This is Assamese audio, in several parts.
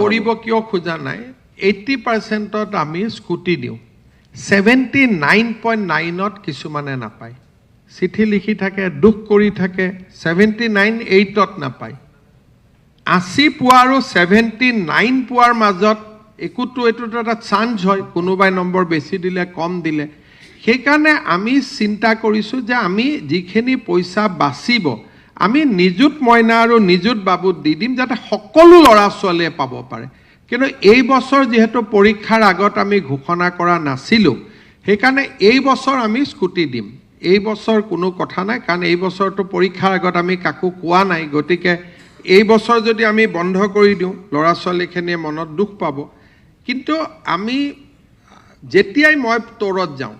কৰিব কিয় খোজা নাই 80%ত আমি স্কুটি দিওঁ 79.9ত কিছুমানে নাপায় চিঠি লিখি থাকে দুখ কৰি থাকে 79.8ত নাপায় 80 পোৱা আৰু 79 পোৱাৰ মাজত একোটো এটোটো এটা চান্স হয় কোনোবাই নম্বৰ বেছি দিলে কম দিলে সেইকাৰণে আমি চিন্তা কৰিছো যে আমি যিখিনি পইচা বাচিব আমি নিযুত মইনা আৰু নিযুত বাবুত দি দিম যাতে সকলো ল'ৰা ছোৱালীয়ে পাব পাৰে কিন্তু এই বছৰ যেহেতু পৰীক্ষাৰ আগত আমি ঘোষণা কৰা নাছিলো সেইকাৰণে এই বছৰ আমি স্কুটি দিম এই বছৰ কোনো কথা নাই কাৰণ এই বছৰটো পৰীক্ষাৰ আগত আমি কাকো কোৱা নাই গতিকে এই বছৰ যদি আমি বন্ধ কৰি দিওঁ ল'ৰা ছোৱালীখিনিয়ে মনত দুখ পাব কিন্তু আমি যেতিয়াই মই তোৰত যাওঁ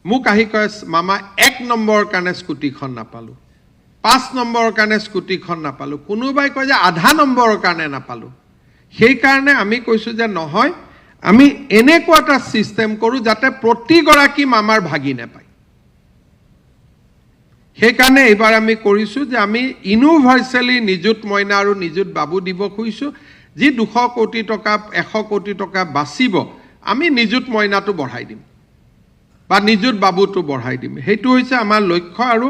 মোক আহি কয় মামা 1 নম্বৰৰ কাৰণে স্কুটিখন নাপালো 5 নম্বৰৰ কাৰণে স্কুটিখন নাপালো কোনোবাই কয় যে আধা নম্বৰৰ কাৰণে নাপালো সেই কাৰণে আমি কৈছো যে নহয় আমি এনেকুৱা এটা সিস্টেম কৰো যাতে প্ৰতিগৰাকী মামাৰ ভাগি নাপায় সেই কাৰণে এবাৰ আমি কৰিছো যে আমি ইউনিভাৰ্সালি নিযুত মইনা আৰু নিযুত বাবু দিব খুজিছো যি 200 কোটি টকা 100 কোটি টকা বাচিব আমি নিযুত মইনাটো বঢ়াই দিম বা নিযুত বাবুটো বঢ়াই দিম হেতু হৈছে আমাৰ লক্ষ্য আৰু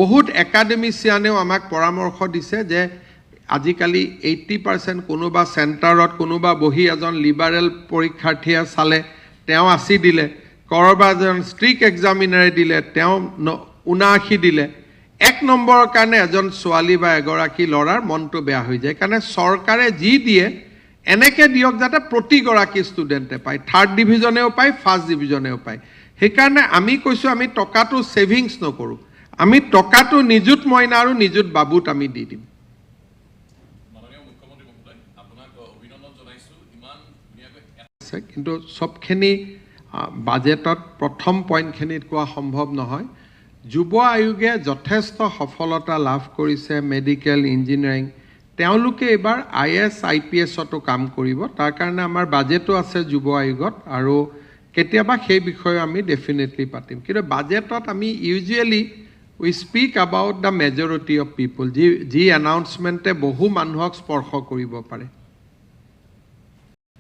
বহুত একাডেমিচিয়ানেও আমাক পৰামৰ্শ দিছে যে আজিকালি 80% কোনোবা সেন্টাৰত কোনোবা বহি এজন লিবাৰেল পৰীক্ষাৰ্থীয়ে চালে তেওঁ 80 দিলে কৰবা এজন ষ্ট্ৰিক এক্সামিনাৰে দিলে তেওঁ 79 দিলে 1 নম্বৰৰ কাৰণে এজন ছোৱালী বা এগৰাকী ল'ৰাৰ মনটো বেয়া হৈ যায় কাৰণে চৰকাৰে যি দিয়ে এনেকে দিয়ক যাতে প্ৰতিগৰাকী ষ্টুডেণ্টে পায় থাৰ্ড ডিভিজনেও পায় ফাৰ্ষ্ট ডিভিজনেও পায় সেইকাৰণে আমি কৈছো আমি টকাটো সেভিংছ নকৰো আমি টকাটো নিযুত মইনা আৰু নিযুত বাবুত আমি দি দিম কিন্তু সবখিনি বাজেটত প্ৰথম পইণ্টখিনিত কোৱা সম্ভৱ নহয় যুৱ আয়োগে যথেষ্ট সফলতা লাভ কৰিছে মেডিকেল ইঞ্জিনিয়াৰিং তেওঁলোকে এবাৰ IAS IPSতো কাম কৰিব তাৰ কাৰণে আমাৰ বাজেটো আছে যুৱ আয়োগত আৰু কেতিয়াবা সেই বিষয়ে আমি ডেফিনেটলি পাতিম কিন্তু বাজেটত আমি usually we speak about the majority of people যি এনাউন্সমেণ্টে বহু মানুহক স্পৰ্শ কৰিব পাৰে